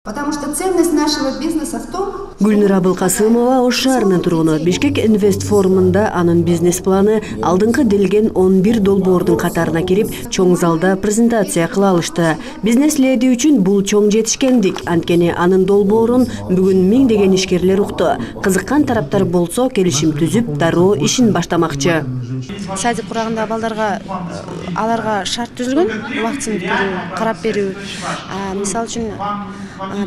Потому что ценность нашего бизнеса в том, Гүлнур Абылкасымова Ош шаарынын тургуну. Бишкек Инвест форумунда анын бизнес планы алдыңкы делген 11 долбоордун катарына кирип, чоң залда презентация кыла алышты. Бизнес леди үчүн бул чоң жетишкендик, анткени анын долбоорун бүгүн миңдеген ишкерлер укту. Кызыккан тараптар болсо келишим түзүп, дароо ишин баштамакчы. Садик курагында балдарга аларга шарт түзүлгөн, убактысын өткөрүү, карап берүү. Мисалы үчүн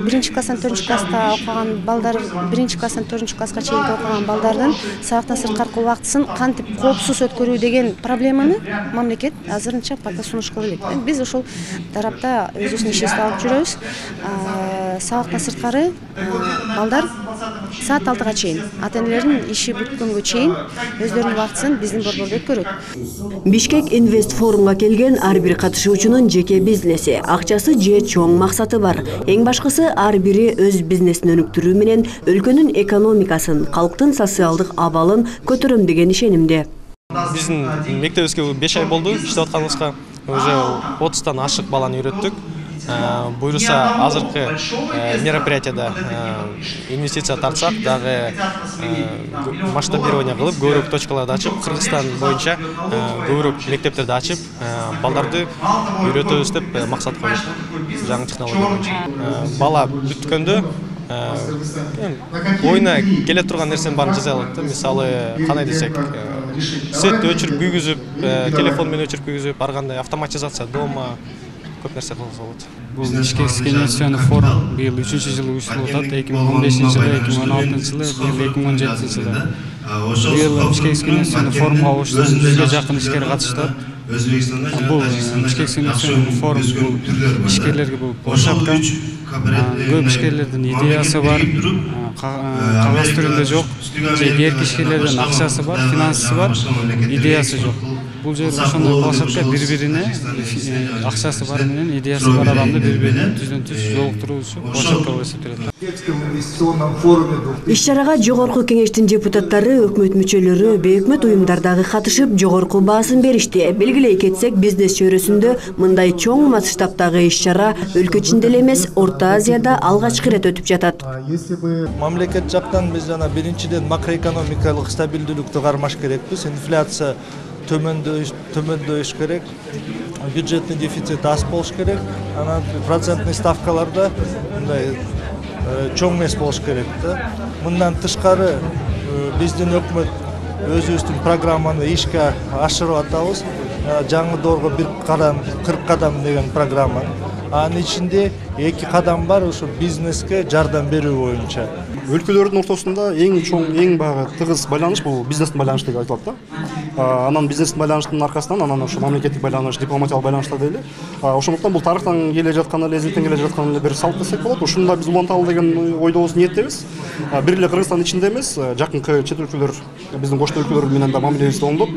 биринчи класстан 4 класска окуган балдар, биринчи класстан 4 класска чейинки окуган балдардын сабактан сырткаркы убактысын кантип коопсуз өткөрүү деген проблеманы мамлекет азырынча пока сунуш кылып элек. Биз ошол тарапта өзүбүздүн ишибизди алып жүрөбүз. Сабактан сырткары балдар саат 6-га чейин, ата-энелердин иши бүткөнгө чейин өздөрүнүн убактысын биздин борбордо өткөрөт. Бишкек Инвест форумга келген ар бир катышуучунун жеке бизнеси, акчасы же чоң максаты бар. Эң башкысы ар бири өз бизнесин өнүктүрүү менен өлкөнүн экономикасын, калктын социалдык абалын көтөрөм деген ишенимде. Биздин мектебибизге 5 ай болду иштеп атканыбызга. Уже 30тан ашык баланы үйрөттүк. Буюрса азыркы мероприятияда инвестиция тартсак дагы масштабирование кылып, көбүрөөк точкаларды ачып, Кыргызстан боюнча көбүрөөк мектептерди ачып, балдарды үйрөтөбүз деп максат коюп, жаңы технология боюнча. Бала бүткөндө ойуна келе турган нерсенин баарын жасай алат. Мисалы, кандай десек, светти өчүрүп күйгүзүп, телефон менен өчүрүп күйгүзүп, ар кандай автоматизация дома көп нерсе кылса болот. Бул Бишкек инвестиционный форум быйыл 3-чү жылы уюштурулуп атат. 2015-жылы, 2016-жылы, быйыл 2017-жылы. Быйыл Бишкек инвестиционный форумга уюштурулган 100га жакын ишкер катышты. Бул Бишкек инвестиционный форум бул ишкерлерге бул площадка. Көп ишкерлердин идеясы бар, кагаз түрүндө жок. Берки ишкерлердин акчасы бар, финансысы бар, идеясы жок. Бул жер ошондой площадка бири-бирине акчасы бар менен идеясы бар адамды бири-бирине түздөн-түз жолуктуруучу площадка болуп эсептелет. Иш-чарага жогорку кеңештин депутаттары, өкмөт мүчөлөрү, бейөкмөт уюмдар дагы катышып, жогорку баасын беришти. Белгилей кетсек, бизнес чөйрөсүндө мындай чоң масштабтагы иш-чара өлкө ичинде эле эмес, Орто Азияда алгачкы ирет өтүп жатат. Мамлекет жактан биз жана биринчиден макроэкономикалык стабилдүүлүктү кармаш керекпиз. Инфляция төмөндөш керек, бюджетный дефицит аз болуш керек, анан процентный ставкаларда мындай чоң эмес болуш керек да. Мындан тышкары биздин өкмөт өзүбүздүн программаны ишке ашырып атабыз. Жаңы доорго 40 кадам деген программа. Анын ичинде 2 кадам бар, ошо бизнеске жардам берүү боюнча. Өлкөлөрдүн ортосунда эң чоң, эң тыгыз байланыш бул бизнестин байланышы деп айтылат да. Анан бизнестин байланыштын аркасынан анан ошо мамлекеттик байланыш, дипломатиялык байланыштар дейли. Ошондуктан бул тарыхтан келе жаткан эле, эзилтен келе жаткан эле бир салт десек болот. Ушунда биз уланталы деген ойдобуз, ниеттебиз. Бир эле Кыргызстан ичинде эмес, жакынкы чет өлкөлөр, биздин кошто өлкөлөр менен да мамилебизди оңдоп,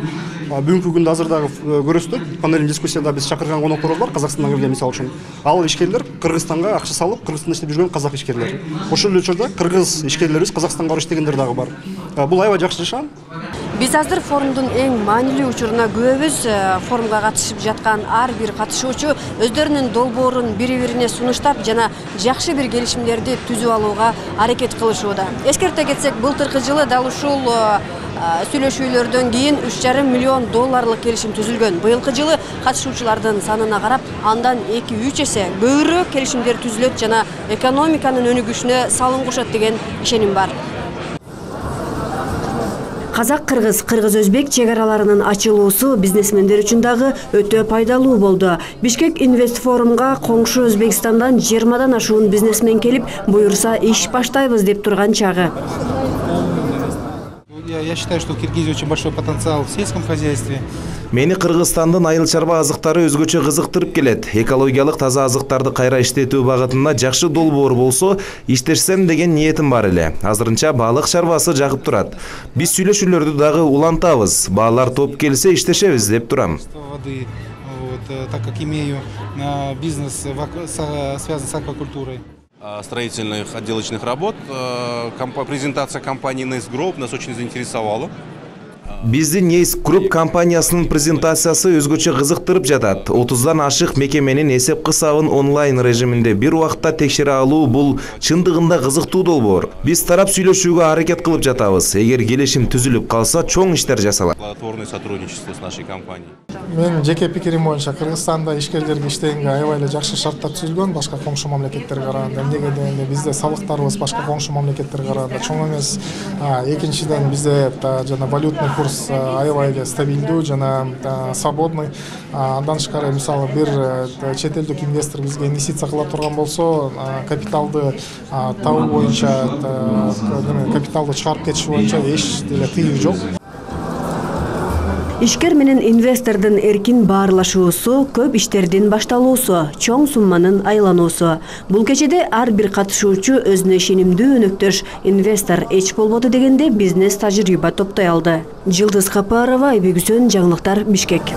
бүгүнкү күндө азыр дагы көрөсүздөр, панель дискуссияда биз чакырган конокторубуз бар, Казакстандан келген мисалы үчүн. Ал ишкерлер Кыргызстанга акча салып, Кыргызстанда иштеп жүргөн казак ишкерлери. Ошол эле учурда кыргыз ишкерлерибиз Казакстанга барып иштегендер дагы бар. Бул аябай жакшы нишан. Биз азыр форумдун эң маанилүү учуруна күбөбүз. Форумга катышып жаткан ар бир катышуучу өздөрүнүн долбоорун бири-бирине сунуштап жана жакшы бир келишимдерди түзүп алууга аракет кылышууда. Эскерте кетсек, былтыркы жылы дал ушул сүйлөшүүлөрдөн кийин 3,5 миллион долларлык келишим түзүлгөн. Быйылкы жылы катышуучулардын санына карап, андан 2-3 эсе көбүрөөк келишимдер түзүлөт жана экономиканын өнүгүшүнө салым кошот деген ишеним бар. Казак-кыргыз, кыргыз-өзбек чек араларынын ачылуусу бизнесмендер үчүн дагы өтө пайдалуу болду. Бишкек Инвест форумга коңшу Өзбекстандан 20дан ашуун бизнесмен келип, буюрса иш баштайбыз деп турган чагы. Я считаю, что в Киргизии очень большой потенциал в сельском хозяйстве. Мени Кыргызстандын айыл чарба азыктары өзгөчө кызыктырып келет. Экологиялык таза азыктарды кайра иштетүү багытында жакшы долбоор болсо, иштешсем деген ниетим бар эле. Азырынча балык чарбасы жагып турат. Биз сүйлөшүүлөрдү дагы улантабыз. Баалар топ келсе иштешебиз деп турам. Так как имею бизнес связан с аквакультурой. Строительных отделочных работ. Презентация компании Nest Group нас очень заинтересовала. Бизди Нейс Group компаниясынын презентациясы өзгөчө кызыктырып жатат. 30дан ашык мекеменин эсеп кысабын онлайн режиминде бир убакта текшере алуу бул чындыгында кызыктуу долбоор. Биз тарап сүйлөшүүгө аракет кылып жатабыз. Эгер келишим түзүлүп калса, чоң иштер жасалат. Плодотворное сотрудничество с нашей компанией. Мен жеке пикирим боюнча Кыргызстанда ишкерлерге иштегенге аябай эле жакшы шарттар түзүлгөн, башка коңшу мамлекеттерге караганда. Эмнеге дегенде бизде салыктарыбыз башка коңшу мамлекеттерге караганда чоң эмес. Экинчиден бизде жана валютный курс аябай эле стабилдүү жана свободный. Андан тышкары мисалы бир чет элдик инвестор бизге инвестиция кыла турган болсо, капиталды табуу боюнча, капиталды чыгарып кетиш боюнча эч деле тыюу жок. Ишкер менен инвестордун эркин баарлашуусу, көп иштердин башталуусу, чоң сумманын айлануусу. Бул кечеде ар бир катышуучу өзүнө ишенимдүү өнөктөш, инвестор эч болбоду дегенде бизнес тажрыйба топтой алды. Жылдыз Капарова, Айбек Үсөн, жаңылыктар, Бишкек.